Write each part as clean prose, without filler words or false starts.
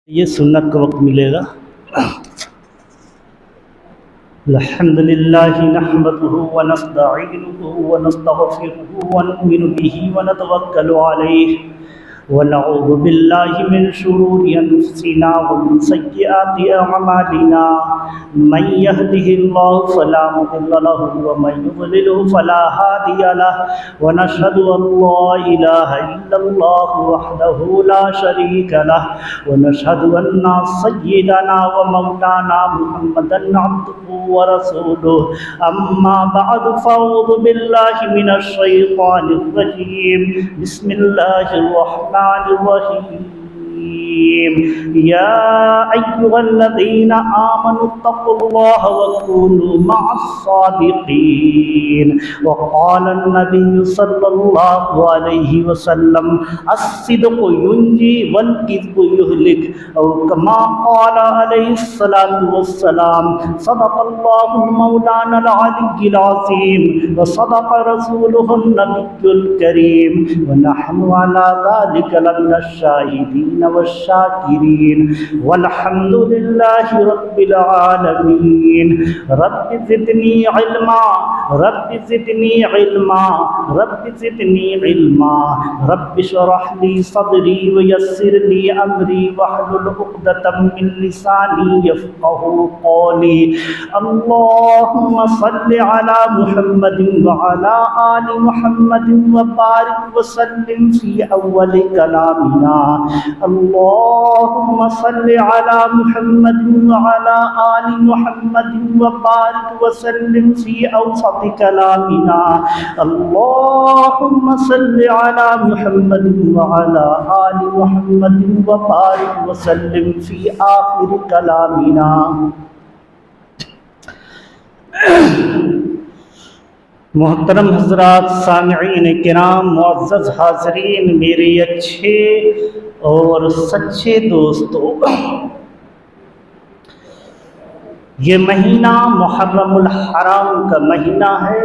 یہ سنت کا وقت ملے گا۔ الحمدللہ نحمده ونستعینه ونستغفره ونؤمن به ونتوکل علیہ ونعوذ باللہ من شرور انفسنا ومن سیئات اعمالنا من يهده الله فلا مضل له ومن يضلل فلا هادي له ونشهد ان لا اله الا الله وحده لا شريك له ونشهد ان سيدنا ومولانا محمدا عبده ورسوله اما بعد فاعوذ بالله من الشيطان الرجيم بسم الله الرحمن الرحيم يا أيها الذين آمنوا اتقوا الله وكونوا مع الصادقين وقال النبي صلى الله عليه وسلم الصدق ينجي والكذب يهلك أو كما قال عليه الصلاة والسلام صدق الله مولانا العلي العظيم وصدق رسوله النبي الكريم ونحن على ذلك لمن الشاهدين والشاكرين والحمد لله رب العالمين رب زدني علما رب زدني علما رب زدني علما رب اشرح لي صدري ويسر لي أمري واحلل عقدة من لساني يفقهوا قولي اللهم صل على محمد وعلى آل محمد وبارك وسلم في أول كلامنا اللهم صل على محمد وعلى آل محمد وبارك وسلم في أوسط كلامنا اللهم صل على محمد وعلى آل محمد وبارك وسلم في آخر كلامنا۔ محترم حضرات، سامعین کرام، معزز حاضرین، میرے اچھے اور سچے دوستو، یہ مہینہ محرم الحرام کا مہینہ ہے،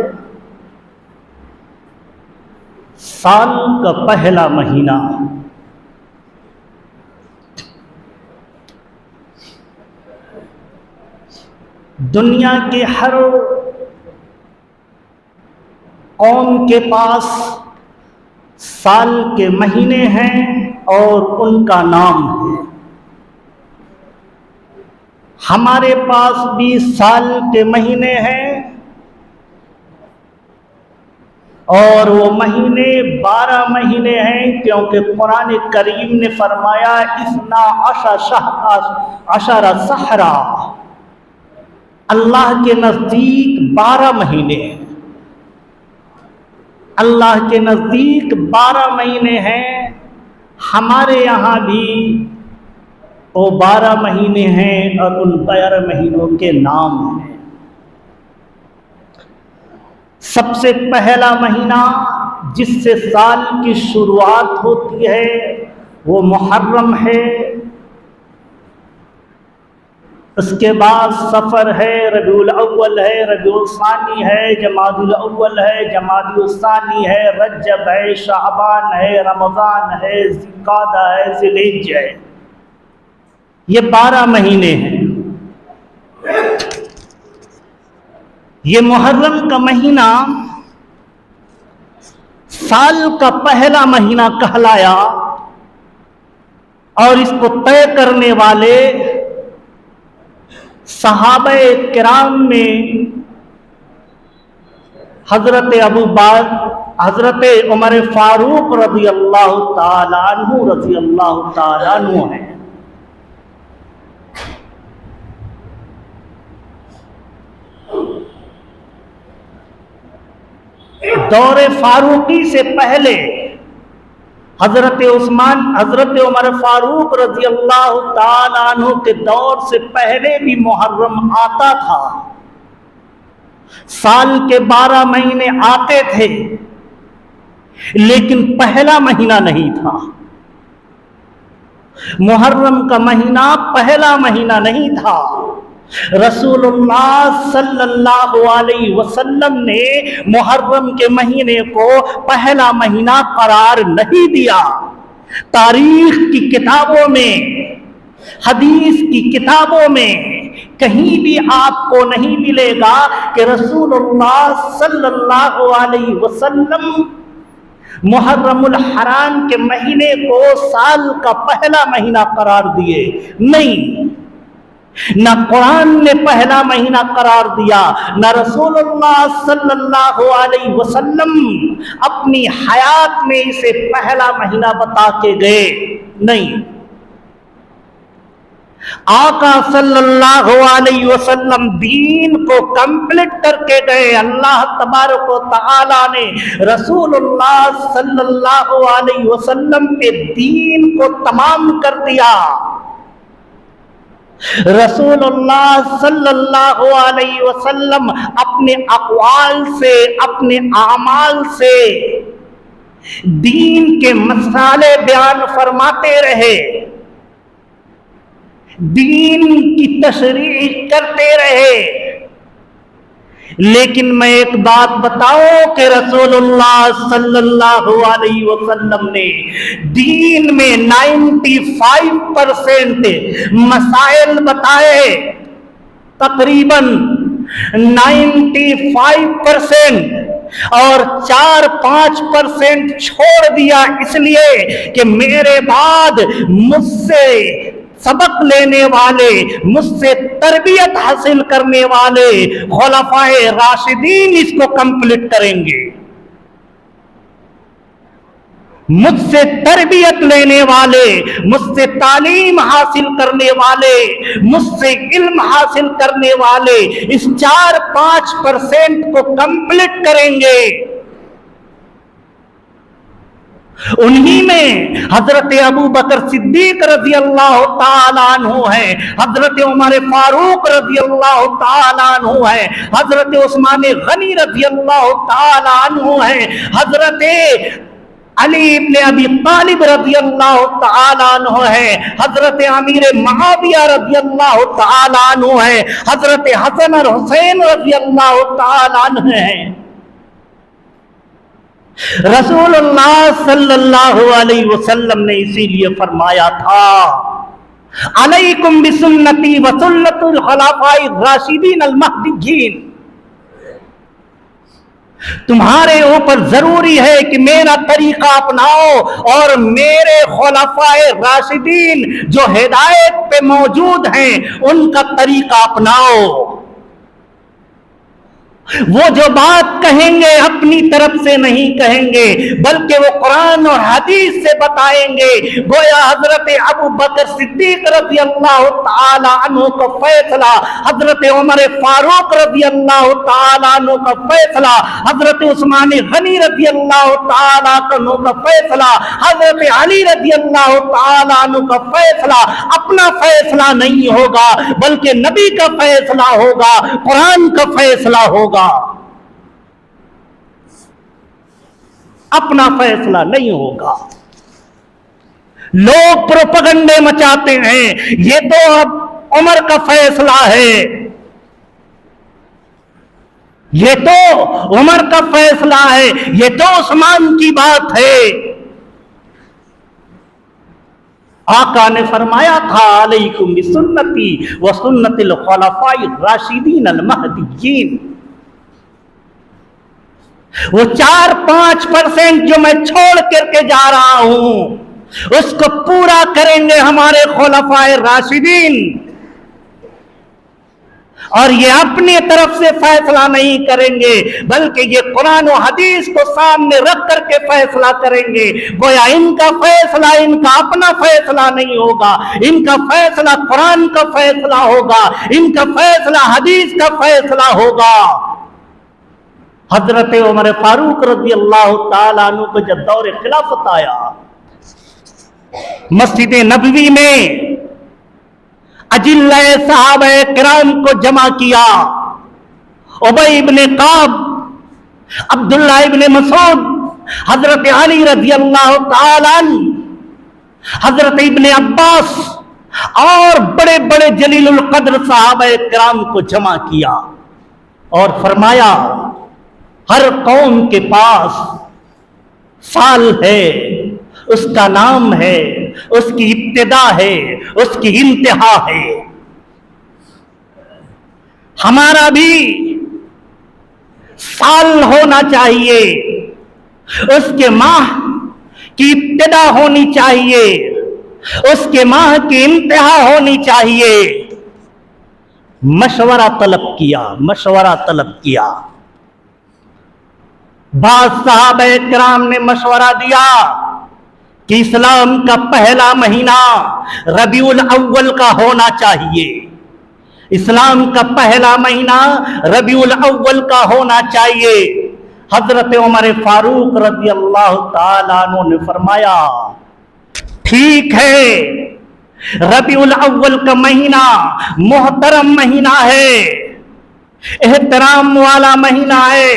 سال کا پہلا مہینہ۔ دنیا کے ہر قوم کے پاس سال کے مہینے ہیں اور ان کا نام ہے۔ ہمارے پاس بھی سال کے مہینے ہیں اور وہ مہینے 12 مہینے ہیں، کیونکہ قرآن کریم نے فرمایا 12 شہرا، اللہ کے نزدیک 12 مہینے ہیں، اللہ کے نزدیک 12 مہینے ہیں۔ ہمارے یہاں بھی وہ 12 مہینے ہیں اور ان 12 مہینوں کے نام ہیں۔ سب سے پہلا مہینہ جس سے سال کی شروعات ہوتی ہے وہ محرم ہے، اس کے بعد صفر ہے، ربیع الاول ہے، ربیع الثانی ہے، جمادی الاول ہے، جمادی الثانی ہے، رجب ہے، شعبان ہے، رمضان ہے، ذوالقعدہ ہے، ذی الحجہ ہے۔ یہ 12 مہینے ہیں۔ یہ محرم کا مہینہ سال کا پہلا مہینہ کہلایا اور اس کو طے کرنے والے صحابہ کرام میں حضرت حضرت عمر فاروق رضی اللہ تعالیٰ عنہ ہیں۔ دور فاروقی سے پہلے حضرت عمر فاروق رضی اللہ تعالیٰ عنہ کے دور سے پہلے بھی محرم آتا تھا، سال کے 12 مہینے آتے تھے، لیکن پہلا مہینہ نہیں تھا۔ محرم کا مہینہ پہلا مہینہ نہیں تھا۔ رسول اللہ صلی اللہ علیہ وسلم نے محرم کے مہینے کو پہلا مہینہ قرار نہیں دیا۔ تاریخ کی کتابوں میں حدیث کی کتابوں میں کہیں بھی آپ کو نہیں ملے گا کہ رسول اللہ صلی اللہ علیہ وسلم محرم الحرام کے مہینے کو سال کا پہلا مہینہ قرار دیے. نہیں، نہ قرآن نے پہلا مہینہ قرار دیا، نہ رسول اللہ صلی اللہ علیہ وسلم اپنی حیات میں اسے پہلا مہینہ بتا کے گئے. نہیں، آقا صلی اللہ علیہ وسلم دین کو کمپلیٹ کر کے گئے. اللہ تبارک و تعالی نے رسول اللہ صلی اللہ علیہ وسلم کے دین کو تمام کر دیا. رسول اللہ صلی اللہ علیہ وسلم اپنے اقوال سے، اپنے اعمال سے دین کے مسائل بیان فرماتے رہے، دین کی تشریح کرتے رہے. لیکن میں ایک بات بتاؤں کہ رسول اللہ صلی اللہ علیہ وسلم نے دین میں 95% مسائل بتائے، تقریباً 95%، اور 4-5% چھوڑ دیا، اس لیے کہ میرے بعد مجھ سے سبق لینے والے، مجھ سے تربیت حاصل کرنے والے خلفائے راشدین اس کو کمپلیٹ کریں گے. مجھ سے تربیت لینے والے، مجھ سے تعلیم حاصل کرنے والے، مجھ سے علم حاصل کرنے والے اس 4-5% کو کمپلیٹ کریں گے. انہی میں حضرت ابو بکر صدیق رضی اللہ تعالیٰ عنہ ہے، حضرت عمر فاروق رضی اللہ تعالیٰ عنہ ہے، حضرت عثمان غنی رضی اللہ تعالیٰ عنہ ہے، حضرت علی ابن ابی طالب رضی اللہ تعالیٰ عنہ ہے، حضرت امیر معاویہ رضی اللہ تعالیٰ عنہ ہے، حضرت حسن اور حسین رضی اللہ تعالیٰ عنہ ہے. رسول اللہ صلی اللہ علیہ وسلم نے اسی لیے فرمایا تھا، علیکم بسنتی وسنت الخلفاء الراشدین المہدیین، تمہارے اوپر ضروری ہے کہ میرا طریقہ اپناؤ اور میرے خلفاء راشدین جو ہدایت پہ موجود ہیں ان کا طریقہ اپناؤ. وہ جو بات کہیں گے اپنی طرف سے نہیں کہیں گے بلکہ وہ قرآن اور حدیث سے بتائیں گے. گویا حضرت ابو بکر صدیق رضی اللہ تعالی عنہ کا فیصلہ، حضرت عمر فاروق رضی اللہ تعالی عنہ کا فیصلہ، حضرت عثمان غنی رضی اللہ تعالی عنہ کا فیصلہ، حضرت علی رضی اللہ تعالی عنہ کا فیصلہ اپنا فیصلہ نہیں ہوگا بلکہ نبی کا فیصلہ ہوگا، قرآن کا فیصلہ ہوگا. اپنا فیصلہ نہیں ہوگا. لوگ پروپیگنڈے مچاتے ہیں، یہ تو اب عمر کا فیصلہ ہے، یہ تو عمر کا فیصلہ ہے، یہ تو عثمان کی بات ہے. آقا نے فرمایا تھا علیکم بسنتی وسنت الخلفاء الراشدین المہدیین. وہ 4-5% جو میں چھوڑ کر کے جا رہا ہوں اس کو پورا کریں گے ہمارے خلفاء راشدین. اور یہ اپنی طرف سے فیصلہ نہیں کریں گے بلکہ یہ قرآن و حدیث کو سامنے رکھ کر کے فیصلہ کریں گے. گویا ان کا فیصلہ ان کا اپنا فیصلہ نہیں ہوگا، ان کا فیصلہ قرآن کا فیصلہ ہوگا، ان کا فیصلہ حدیث کا فیصلہ ہوگا. حضرت عمر فاروق رضی اللہ تعالیٰ عنہ کو جب دور خلافت آیا، مسجد نبوی میں اجلہ صحابہ کرام کو جمع کیا. ابی ابن کعب، عبداللہ ابن مسعود، حضرت علی رضی اللہ تعالیٰ عنہ، حضرت ابن عباس اور بڑے بڑے جلیل القدر صحابہ کرام کو جمع کیا اور فرمایا ہر قوم کے پاس سال ہے، اس کا نام ہے اس کی ابتدا ہے، اس کی انتہا ہے۔ ہمارا بھی سال ہونا چاہیے، اس کے ماہ کی ابتدا ہونی چاہیے، اس کے ماہ کی انتہا ہونی چاہیے۔ مشورہ طلب کیا۔ بعض صحابہ کرام نے مشورہ دیا کہ اسلام کا پہلا مہینہ ربیع الاول کا ہونا چاہیے، اسلام کا پہلا مہینہ ربیع الاول کا ہونا چاہیے۔ حضرت عمر فاروق رضی اللہ تعالیٰ عنہ نے فرمایا ٹھیک ہے، ربیع الاول کا مہینہ محترم مہینہ ہے، احترام والا مہینہ ہے،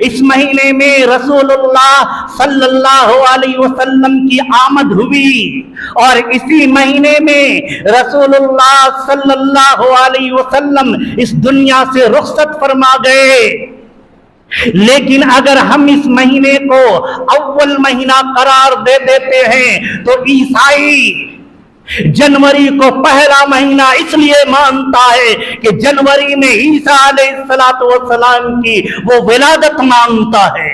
اس مہینے میں رسول اللہ صلی اللہ علیہ وسلم کی آمد ہوئی، اور اسی مہینے میں رسول اللہ صلی اللہ علیہ وسلم اس دنیا سے رخصت فرما گئے۔ لیکن اگر ہم اس مہینے کو اول مہینہ قرار دے دیتے ہیں تو عیسائی جنوری کو پہلا مہینہ اس لیے مانتا ہے کہ جنوری میں عیسیٰ علیہ السلام کی وہ ولادت مانتا ہے،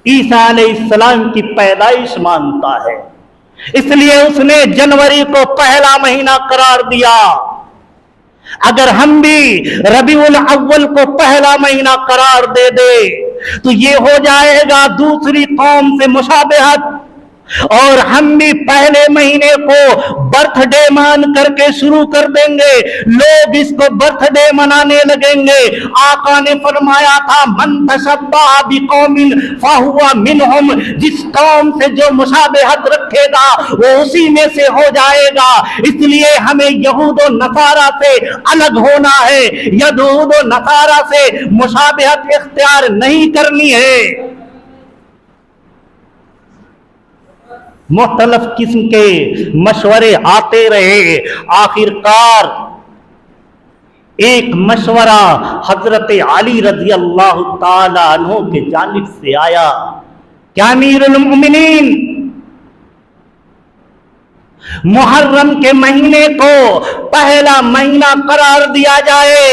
عیسیٰ علیہ السلام کی پیدائش مانتا ہے، اس لیے اس نے جنوری کو پہلا مہینہ قرار دیا۔ اگر ہم بھی ربیع الاول کو پہلا مہینہ قرار دے دے تو یہ ہو جائے گا دوسری قوم سے مشابہت، اور ہم بھی پہلے مہینے کو برتھ ڈے مان کر کے شروع کر دیں گے، لوگ اس کو برتھ ڈے منانے لگیں گے۔ آقا نے فرمایا تھا من تشبہ بقوم فہو منہم، جس قوم سے جو مشابہت رکھے گا وہ اسی میں سے ہو جائے گا۔ اس لیے ہمیں یہود و نصارہ سے الگ ہونا ہے، یہود و نصارہ سے مشابہت اختیار نہیں کرنی ہے۔ مختلف قسم کے مشورے آتے رہے، آخر کار ایک مشورہ حضرت علی رضی اللہ تعالی عنہ کے جانب سے آیا کہ امیر المؤمنین، محرم کے مہینے کو پہلا مہینہ قرار دیا جائے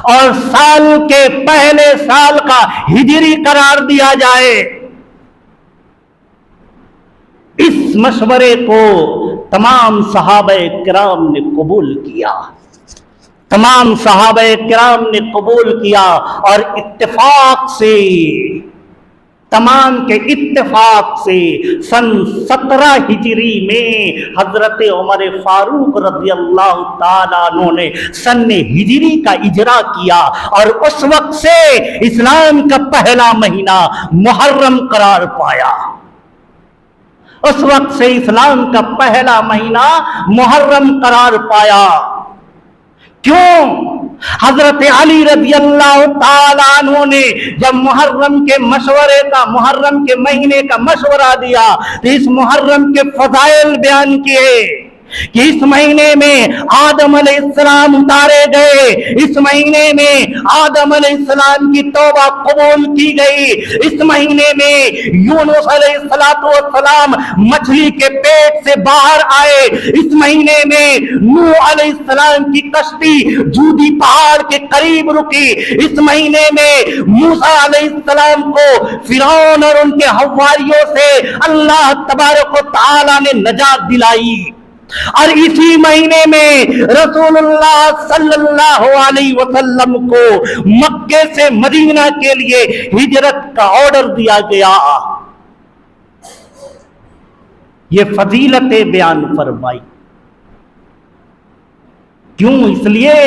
اور سال کے پہلے سال کا ہجری قرار دیا جائے۔ اس مشورے کو تمام صحابہ کرام نے قبول کیا، تمام صحابہ کرام نے قبول کیا، اور اتفاق سے، تمام کے اتفاق سے سن 17 ہجری میں حضرت عمر فاروق رضی اللہ تعالیٰ عنہ نے سن ہجری کا اجرا کیا، اور اس وقت سے اسلام کا پہلا مہینہ محرم قرار پایا۔ اس وقت سے اسلام کا پہلا مہینہ محرم قرار پایا۔ کیوں؟ حضرت علی رضی اللہ تعالیٰ عنہ نے جب محرم کے مہینے کا مشورہ دیا تو اس محرم کے فضائل بیان کیے کہ اس مہینے میں آدم علیہ السلام اتارے گئے، اس مہینے میں آدم علیہ السلام کی توبہ قبول کی گئی، اس مہینے میں یونس علیہ السلام مچھلی کے پیٹ سے باہر آئے، اس مہینے میں نوح علیہ السلام کی کشتی جودی پہاڑ کے قریب رکی، اس مہینے میں موسیٰ علیہ السلام کو فرعون اور ان کے حواریوں سے اللہ تبارک و تعالی نے نجات دلائی، اور اسی مہینے میں رسول اللہ صلی اللہ علیہ وسلم کو مکے سے مدینہ کے لیے ہجرت کا آرڈر دیا گیا۔ یہ فضیلتیں بیان فرمائی، کیوں؟ اس لیے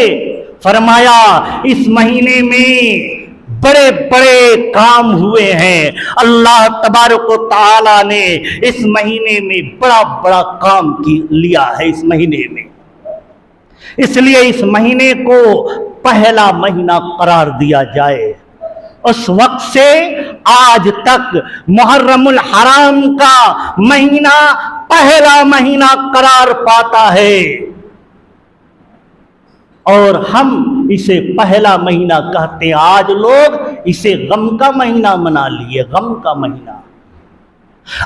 فرمایا اس مہینے میں بڑے بڑے کام ہوئے ہیں، اللہ تبارک و تعالی نے اس مہینے میں بڑا بڑا کام لیا ہے اس مہینے میں، اس لیے اس مہینے کو پہلا مہینہ قرار دیا جائے۔ اس وقت سے آج تک محرم الحرام کا مہینہ پہلا مہینہ قرار پاتا ہے، اور ہم اسے پہلا مہینہ کہتے ہیں۔ آج لوگ اسے غم کا مہینہ منا لیے، غم کا مہینہ۔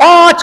5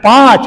5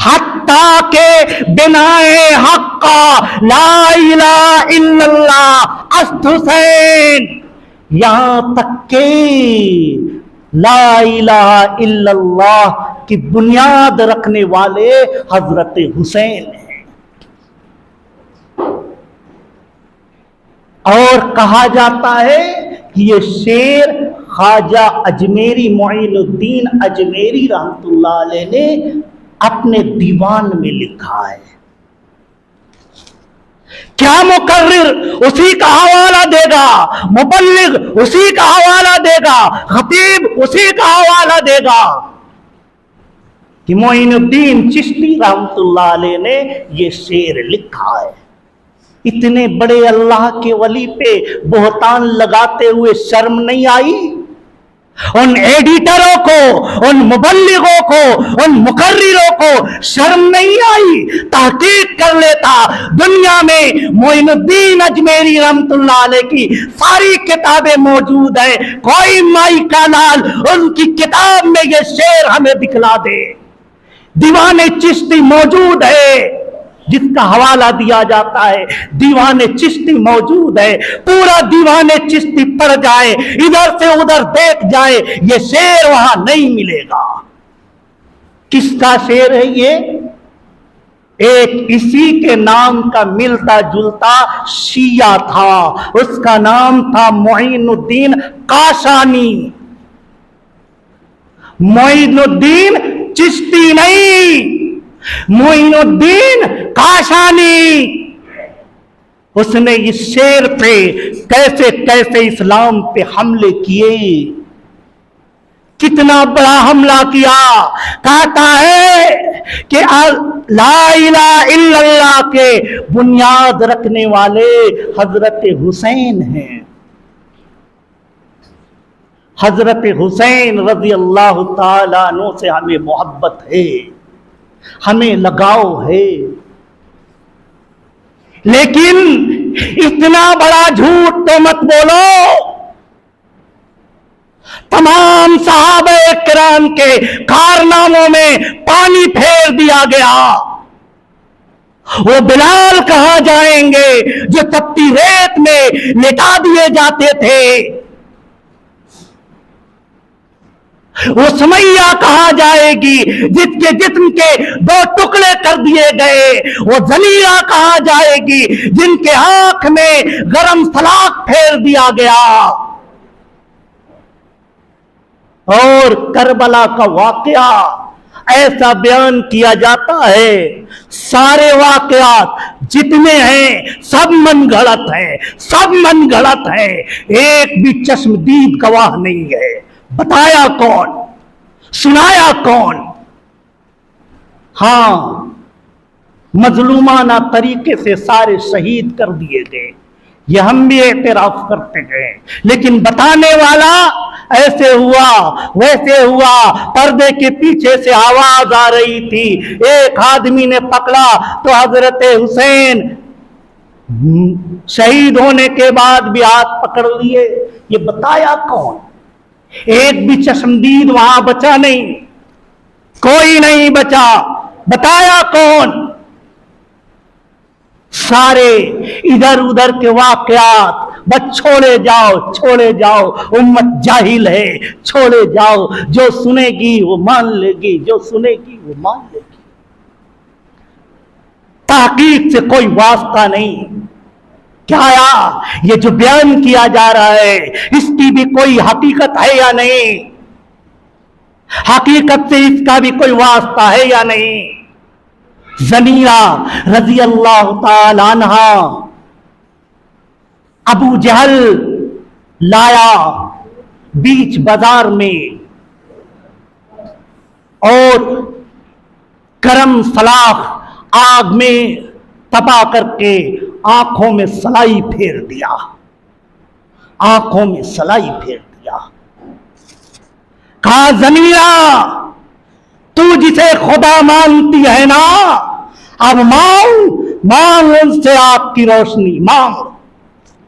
حتیٰ کہ بنائے حق کا لا الہ الا اللہ است حسین، یہاں تک کہ لا الہ الا اللہ کی بنیاد رکھنے والے حضرت حسین ہیں۔ اور کہا جاتا ہے کہ یہ شعر خواجہ اجمیری معین الدین اجمیری رحمت اللہ علیہ نے اپنے دیوان میں لکھا ہے۔ کیا مقرر اسی کا حوالہ دے گا، مبلغ اسی کا حوالہ دے گا، خطیب اسی کا حوالہ دے گا کہ معین الدین چشتی رحمت اللہ علیہ نے یہ شعر لکھا ہے۔ اتنے بڑے اللہ کے ولی پہ بہتان لگاتے ہوئے شرم نہیں آئی؟ ان ایڈیٹروں کو، ان مبلغوں کو، ان مقرروں کو شرم نہیں آئی؟ تحقیق کر لیتا، دنیا میں معین الدین اجمیری رحمت اللہ علیہ کی ساری کتابیں موجود ہیں، کوئی مائی کا لال ان کی کتاب میں یہ شعر ہمیں دکھلا دے۔ دیوان چشتی موجود ہے جس کا حوالہ دیا جاتا ہے، دیوان چشتی موجود ہے، پورا دیوان چشتی پڑھ جائے، ادھر سے ادھر دیکھ جائے، یہ شعر وہاں نہیں ملے گا۔ کس کا شعر ہے یہ؟ ایک اسی کے نام کا ملتا جلتا شیعہ تھا، اس کا نام تھا معین الدین قاشانی۔ معین الدین چشتی نہیں، معین الدین قاشانی۔ اس نے اس شعر پہ کیسے کیسے اسلام پہ حملے کیے، کتنا بڑا حملہ کیا۔ کہتا ہے کہ لا الہ الا اللہ کے بنیاد رکھنے والے حضرت حسین ہیں۔ حضرت حسین رضی اللہ تعالیٰ عنہ سے ہمیں محبت ہے، ہمیں لگاؤ ہے، لیکن اتنا بڑا جھوٹ تو مت بولو۔ تمام صحابہ کرام کے کارناموں میں پانی پھیر دیا گیا۔ وہ بلال کہاں جائیں گے جو تپتی ریت میں لٹا دیے جاتے تھے؟ وہ سمیہ کہاں جائے گی جس کے جسم کے 2 ٹکڑے کر دیے گئے؟ وہ زلیلہ کہاں جائے گی جن کے آنکھ میں گرم سلاخ پھیر دیا گیا؟ اور کربلا کا واقعہ ایسا بیان کیا جاتا ہے، سارے واقعات جتنے ہیں سب من گھڑت ہیں، سب من گھڑت ہیں، ایک بھی چشمدید گواہ نہیں ہے۔ بتایا کون؟ سنایا کون؟ ہاں، مظلومانہ طریقے سے سارے شہید کر دیے گئے، یہ ہم بھی اعتراف کرتے ہیں، لیکن بتانے والا ایسے ہوا ویسے ہوا، پردے کے پیچھے سے آواز آ رہی تھی، ایک آدمی نے پکڑا تو حضرت حسین شہید ہونے کے بعد بھی ہاتھ پکڑ لیے۔ یہ بتایا کون؟ ایک بھی چشمدید وہاں بچا نہیں، کوئی نہیں بچا۔ بتایا کون؟ سارے ادھر ادھر کے واقعات بس چھوڑے جاؤ، چھوڑے جاؤ، امت جاہل ہے، چھوڑے جاؤ، جو سنے گی وہ مان لے گی، جو سنے گی وہ مان لے گی۔ تحقیق سے کوئی واسطہ نہیں۔ کیا یہ جو بیان کیا جا رہا ہے اس کی بھی کوئی حقیقت ہے یا نہیں؟ حقیقت سے اس کا بھی کوئی واسطہ ہے یا نہیں؟ زنیرہ رضی اللہ تعالی عنہ ابو جہل لایا بیچ بازار میں اور گرم سلاخ آگ میں تپا کر کے آنکھوں میں سلائی پھیر دیا، آنکھوں میں سلائی پھیر دیا۔ کہا زنیرہ تو جسے خدا مانتی ہے نا، اب مانگ ان سے آگ کی روشنی،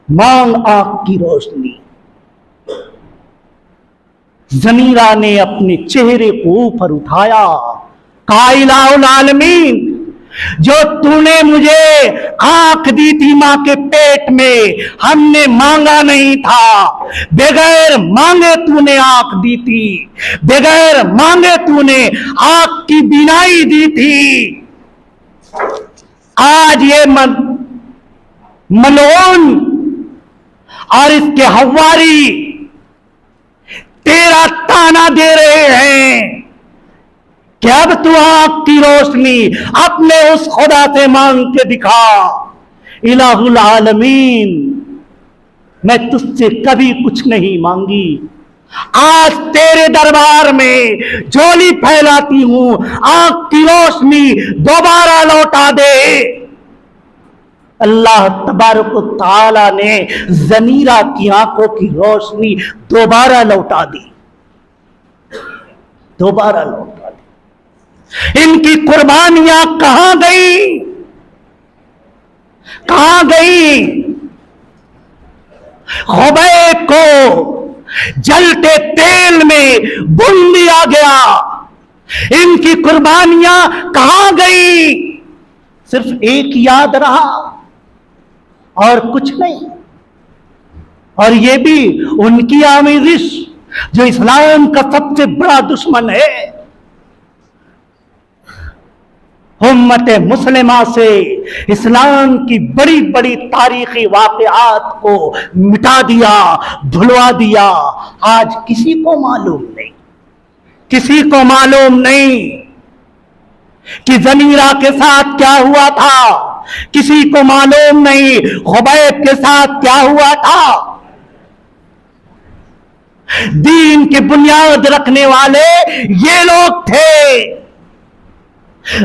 مانگ آگ کی روشنی۔ زنیرہ نے اپنے چہرے کو اوپر اٹھایا، کہا الہ العالمین، جو تو نے مجھے آنکھ دی تھی ماں کے پیٹ میں، ہم نے مانگا نہیں تھا، بغیر مانگے تو نے آنکھ دی تھی، بغیر مانگے تو نے آنکھ کی بینائی دی تھی۔ آج یہ ملعون اور اس کے حواری تیرا تانا دے رہے ہیں کہ اب تو آنکھ کی روشنی اپنے اس خدا سے مانگ کے دکھا۔ الہ العالمین، میں تجھ سے کبھی کچھ نہیں مانگی، آج تیرے دربار میں جھولی پھیلاتی ہوں، آنکھ کی روشنی دوبارہ لوٹا دے۔ اللہ تبارک و تعالی نے ضمیرہ کی آنکھوں کی روشنی دوبارہ لوٹا دی، دوبارہ لوٹا دی۔ ان کی قربانیاں کہاں گئی؟ کہاں گئی؟ خبیب کو جلتے تیل میں بھون دیا گیا، ان کی قربانیاں کہاں گئی؟ صرف ایک یاد رہا اور کچھ نہیں۔ اور یہ بھی ان کی آمیزش جو اسلام کا سب سے بڑا دشمن ہے، امت مسلمہ سے اسلام کی بڑی بڑی تاریخی واقعات کو مٹا دیا، بھلوا دیا۔ آج کسی کو معلوم نہیں، کسی کو معلوم نہیں کہ ضمیرہ کے ساتھ کیا ہوا تھا، کسی کو معلوم نہیں خبیب کے ساتھ کیا ہوا تھا۔ دین کی بنیاد رکھنے والے یہ لوگ تھے۔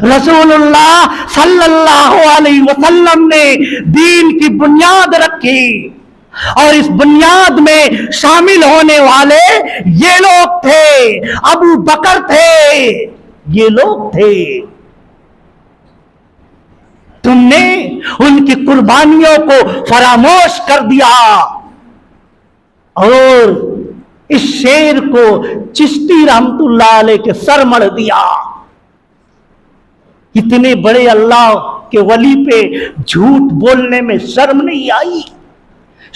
رسول اللہ صلی اللہ علیہ وسلم نے دین کی بنیاد رکھی، اور اس بنیاد میں شامل ہونے والے یہ لوگ تھے، ابو بکر تھے، یہ لوگ تھے۔ تم نے ان کی قربانیوں کو فراموش کر دیا، اور اس شیر کو چشتی رحمت اللہ علیہ کے سر مڑ دیا۔ اتنے بڑے اللہ کے ولی پہ جھوٹ بولنے میں شرم نہیں آئی؟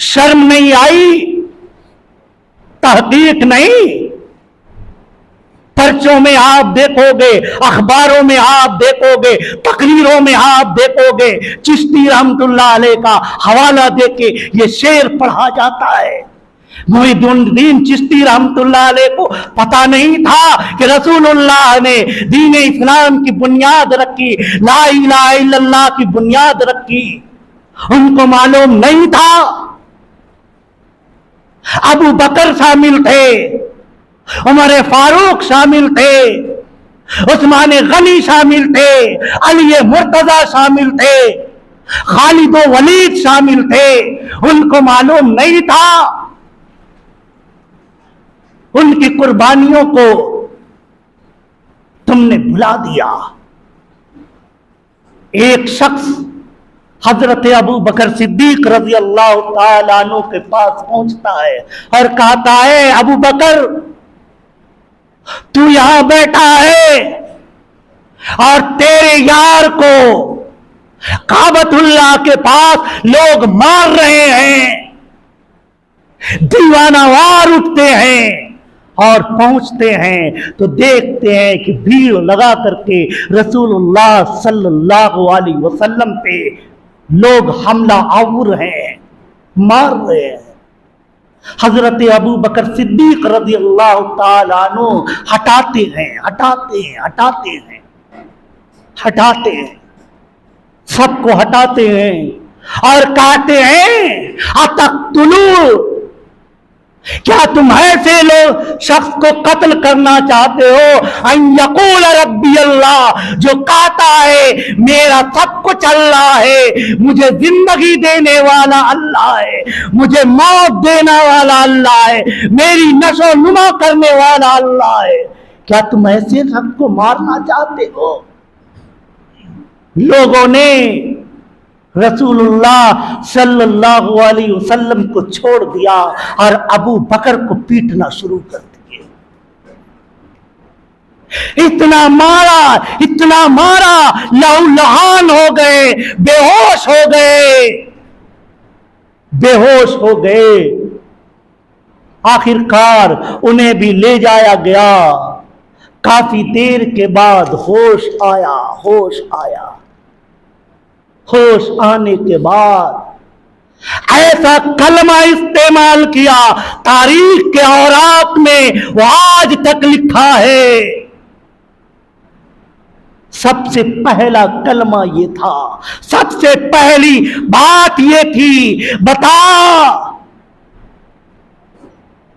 شرم نہیں آئی؟ تحقیق نہیں؟ پرچوں میں آپ دیکھو گے، اخباروں میں آپ دیکھو گے، تقریروں میں آپ دیکھو گے، چشتی رحمت اللہ علیہ کا حوالہ دے کے یہ شعر پڑھا جاتا ہے۔ محی الدین چشتی رحمت اللہ علیہ کو پتا نہیں تھا کہ رسول اللہ نے دین اسلام کی بنیاد رکھی، لا الہ الا اللہ کی بنیاد رکھی، ان کو معلوم نہیں تھا۔ ابو بکر شامل تھے، عمر فاروق شامل تھے، عثمان غنی شامل تھے، علی مرتضی شامل تھے، خالد و ولید شامل تھے، ان کو معلوم نہیں تھا۔ ان کی قربانیوں کو تم نے بھلا دیا۔ ایک شخص حضرت ابو بکر صدیق رضی اللہ تعالیٰ عنہ کے پاس پہنچتا ہے اور کہتا ہے، ابو بکر تو یہاں بیٹھا ہے اور تیرے یار کو کعبۃ اللہ کے پاس لوگ مار رہے ہیں، دیوانہ وار اٹھتے ہیں، اور پہنچتے ہیں تو دیکھتے ہیں کہ بھیڑ لگا کر کے رسول اللہ صلی اللہ علیہ وسلم پہ لوگ حملہ آور ہیں، مار رہے ہیں۔ حضرت ابو بکر صدیق رضی اللہ تعالیٰ عنہ ہٹاتے ہیں، ہٹاتے ہیں، سب کو ہٹاتے ہیں اور کہتے ہیں، اتقتلوا، کیا تم ایسے لوگ شخص کو قتل کرنا چاہتے ہو، ان یقول ربی اللہ، جو کہتا ہے میرا سب کچھ اللہ ہے، مجھے زندگی دینے والا اللہ ہے، مجھے موت دینے والا اللہ ہے، میری نشو و نما کرنے والا اللہ ہے، کیا تم ایسے شخص کو مارنا چاہتے ہو؟ لوگوں نے رسول اللہ صلی اللہ علیہ وسلم کو چھوڑ دیا اور ابو بکر کو پیٹنا شروع کر دیے۔ اتنا مارا لہو لہان ہو گئے، بے ہوش ہو گئے۔ آخر کار انہیں بھی لے جایا گیا۔ کافی دیر کے بعد ہوش آنے کے بعد ایسا کلمہ استعمال کیا، تاریخ کے اوراق میں وہ آج تک لکھا ہے۔ سب سے پہلا کلمہ یہ تھا، سب سے پہلی بات یہ تھی، بتا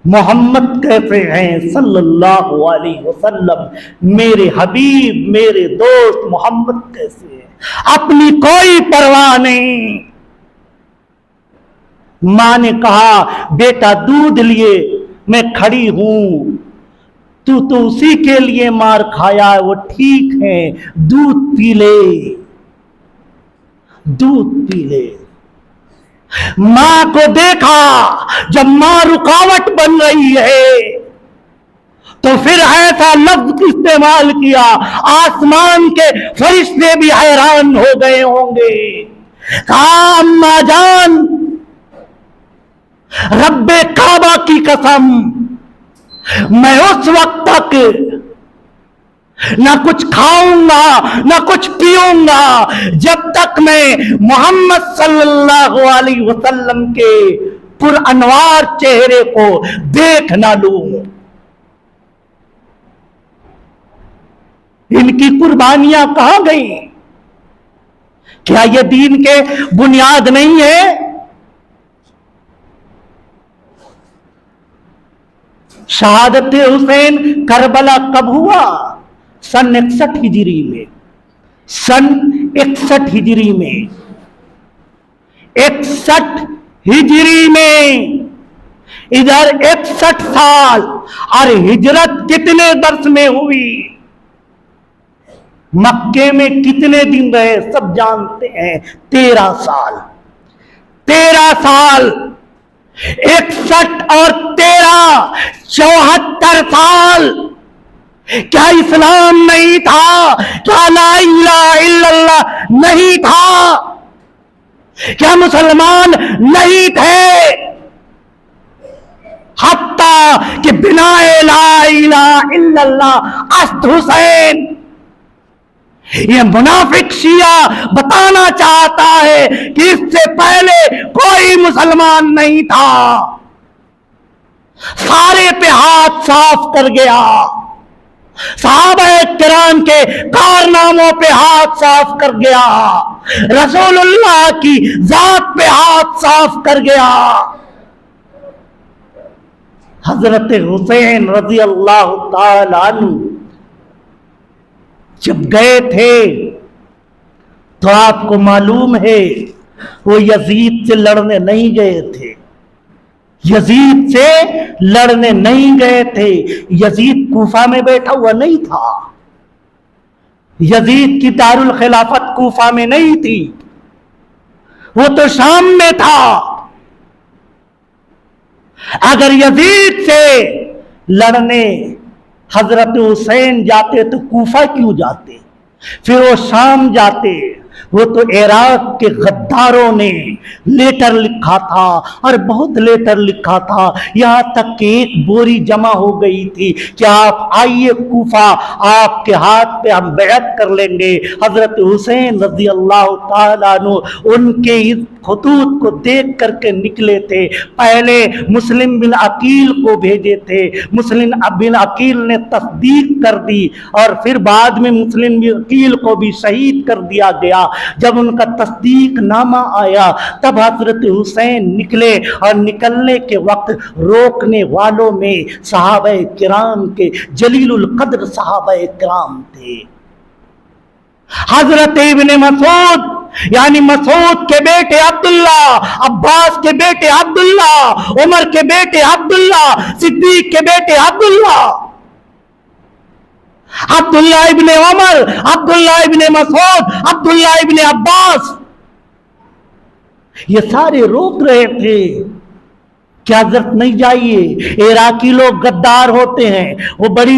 محمد کیسے ہیں صلی اللہ علیہ وسلم، میرے حبیب میرے دوست محمد کیسے ہیں؟ اپنی کوئی پرواہ نہیں۔ ماں نے کہا بیٹا دودھ لیے میں کھڑی ہوں، تو اسی کے لیے مار کھایا ہے، وہ ٹھیک ہے، دودھ پی لے۔ ماں کو دیکھا، جب ماں رکاوٹ بن رہی ہے تو پھر ایسا لفظ استعمال کیا، آسمان کے فرشتے بھی حیران ہو گئے ہوں گے۔ کہا اماں جان، رب کعبہ کی قسم، میں اس وقت تک نہ کچھ کھاؤں گا نہ کچھ پیوں گا جب تک میں محمد صلی اللہ علیہ وسلم کے پر انوار چہرے کو دیکھ نہ لوں۔ ان کی قربانیاں کہاں گئیں؟ کیا یہ دین کے بنیاد نہیں ہے؟ شہادت حسین کربلا کب ہوا؟ سن 61 ہجری میں، سن 61 ہجری میں، 61 ہجری میں، ادھر 61 سال، اور ہجرت کتنے برس میں ہوئی؟ مکے میں کتنے دن رہے سب جانتے ہیں، 13 سال۔ 13 سال، 61 اور 13، 74 سال۔ کیا اسلام نہیں تھا؟ کیا لا الہ الا اللہ نہیں تھا؟ کیا مسلمان نہیں تھے؟ حتیٰ کہ بنا لا الہ الا اللہ است حسین، یہ منافق شیعہ بتانا چاہتا ہے کہ اس سے پہلے کوئی مسلمان نہیں تھا، سارے پہ ہاتھ صاف کر گیا، صحابہ کرام کے کارناموں پہ ہاتھ صاف کر گیا، رسول اللہ کی ذات پہ ہاتھ صاف کر گیا۔ حضرت حسین رضی اللہ تعالی عنہ جب گئے تھے تو آپ کو معلوم ہے وہ یزید سے لڑنے نہیں گئے تھے، یزید سے لڑنے نہیں گئے تھے۔ یزید کوفہ میں بیٹھا ہوا نہیں تھا، یزید کی دارالخلافت کوفہ میں نہیں تھی، وہ تو شام میں تھا۔ اگر یزید سے لڑنے حضرت حسین جاتے تو کوفہ کیوں جاتے؟ پھر وہ شام جاتے۔ وہ تو عراق کے غداروں نے لیٹر لکھا تھا، اور بہت لیٹر لکھا تھا، یہاں تک کہ ایک بوری جمع ہو گئی تھی کہ آپ آئیے کوفہ، آپ کے ہاتھ پہ ہم بیعت کر لیں گے۔ حضرت حسین رضی اللہ تعالیٰ عنہ ان کے اس خطوط کو دیکھ کر کے نکلے تھے۔ پہلے مسلم بن عقیل کو بھیجے تھے، مسلم بن عقیل نے تصدیق کر دی، اور پھر بعد میں مسلم بن عقیل کو بھی شہید کر دیا گیا۔ جب ان کا تصدیق نامہ آیا تب حضرت حسین نکلے، اور نکلنے کے وقت روکنے والوں میں صحابہ کرام کے جلیل القدر صحابہ کرام تھے۔ حضرت ابن مسعود یعنی مسعود کے بیٹے عبداللہ، عباس کے بیٹے عبداللہ، عمر کے بیٹے عبداللہ، صدیق کے بیٹے عبداللہ، عبداللہ ابن عمر، عبداللہ ابن مسعود، عبداللہ ابن عباس، یہ سارے روک رہے تھے کہ حضرت نہیں جائیے، عراقی لوگ غدار ہوتے ہیں، وہ بڑی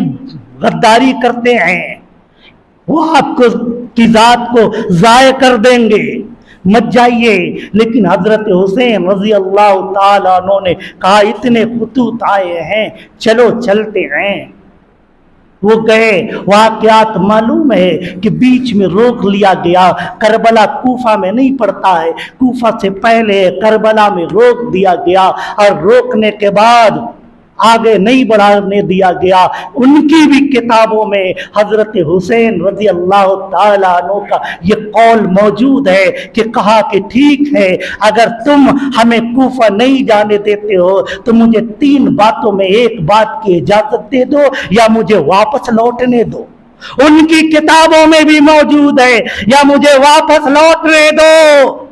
غداری کرتے ہیں وہ آپ کو کی ذات کو ضائع کر دیں گے، مت جائیے۔ لیکن حضرت حسین رضی اللہ تعالیٰ عنہ نے کہا اتنے خطوط آئے ہیں، چلو چلتے ہیں۔ وہ گئے، واقعات معلوم ہے کہ بیچ میں روک لیا گیا۔ کربلا کوفہ میں نہیں پڑتا ہے، کوفہ سے پہلے کربلا میں روک دیا گیا، اور روکنے کے بعد آگے نہیں بڑھانے دیا گیا۔ ان کی بھی کتابوں میں حضرت حسین رضی اللہ تعالیٰ عنہ کا یہ قول موجود ہے کہ کہا کہ ٹھیک ہے، اگر تم ہمیں کوفہ نہیں جانے دیتے ہو تو مجھے 3 باتوں میں ایک بات کی اجازت دے دو یا مجھے واپس لوٹنے دو۔ ان کی کتابوں میں بھی موجود ہے، یا مجھے واپس لوٹنے دو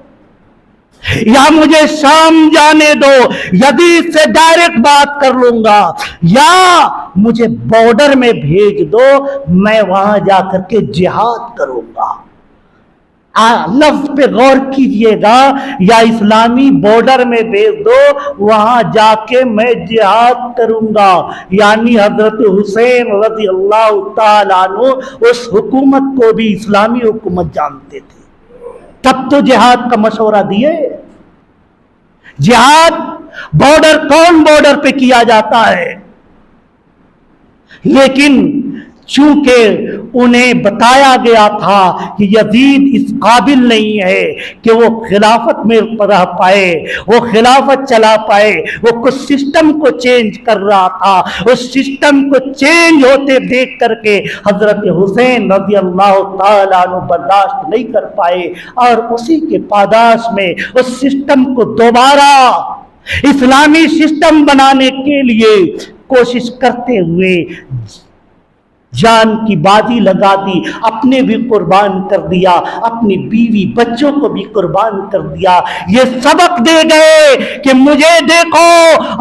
یا مجھے شام جانے دو، یزید سے ڈائریکٹ بات کر لوں گا، یا مجھے بارڈر میں بھیج دو، میں وہاں جا کر کے جہاد کروں گا۔ لفظ پہ غور کیجئے گا، یا اسلامی بارڈر میں بھیج دو، وہاں جا کے میں جہاد کروں گا۔ یعنی حضرت حسین رضی اللہ تعالیٰ عنہ اس حکومت کو بھی اسلامی حکومت جانتے تھے، تب تو جہاد کا مشورہ دیے۔ جہاد بارڈر کون بارڈر پہ کیا جاتا ہے؟ لیکن چونکہ انہیں بتایا گیا تھا کہ یزید اس قابل نہیں ہے کہ وہ خلافت میں رہ پائے، وہ خلافت چلا پائے، وہ کچھ سسٹم کو چینج کر رہا تھا، اس سسٹم کو چینج ہوتے دیکھ کر کے حضرت حسین رضی اللہ تعالیٰ عنہ برداشت نہیں کر پائے، اور اسی کے پاداش میں اس سسٹم کو دوبارہ اسلامی سسٹم بنانے کے لیے کوشش کرتے ہوئے جان کی بازی لگا دی، اپنے بھی قربان کر دیا، اپنی بیوی بچوں کو بھی قربان کر دیا۔ یہ سبق دے گئے کہ مجھے دیکھو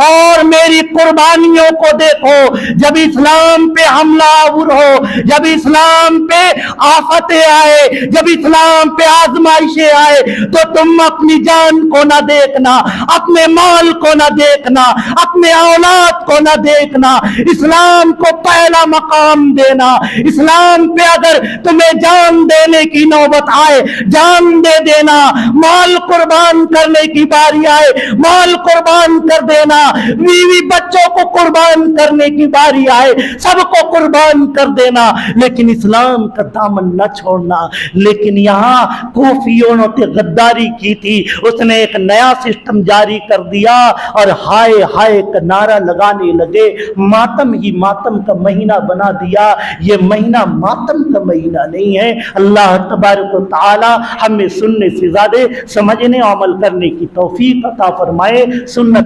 اور میری قربانیوں کو دیکھو، جب اسلام پہ حملہ آور ہو، جب اسلام پہ آفتیں آئے، جب اسلام پہ آزمائشیں آئے، تو تم اپنی جان کو نہ دیکھنا، اپنے مال کو نہ دیکھنا، اپنے اولاد کو نہ دیکھنا، اسلام کو پہلا مقام دینا۔ اسلام پہ اگر تمہیں جان دینے کی نوبت آئے، جان دے دینا، مال قربان کرنے کی باری آئے، مال قربان کر دینا، بیوی بچوں کو قربان کرنے کی باری آئے، سب کو قربان کر دینا، لیکن اسلام کا دامن نہ چھوڑنا۔ لیکن یہاں کوفیوں نے غداری کی تھی، اس نے ایک نیا سسٹم جاری کر دیا اور ہائے ہائے کا نعرہ لگانے لگے، ماتم ہی ماتم کا مہینہ بنا دیا۔ یہ مہینہ ماتم کا مہینہ نہیں ہے۔ اللہ تبارک و تعالی ہمیں سننے سے زیادہ سمجھنے اور عمل کرنے کی توفیق عطا فرمائے۔ سنت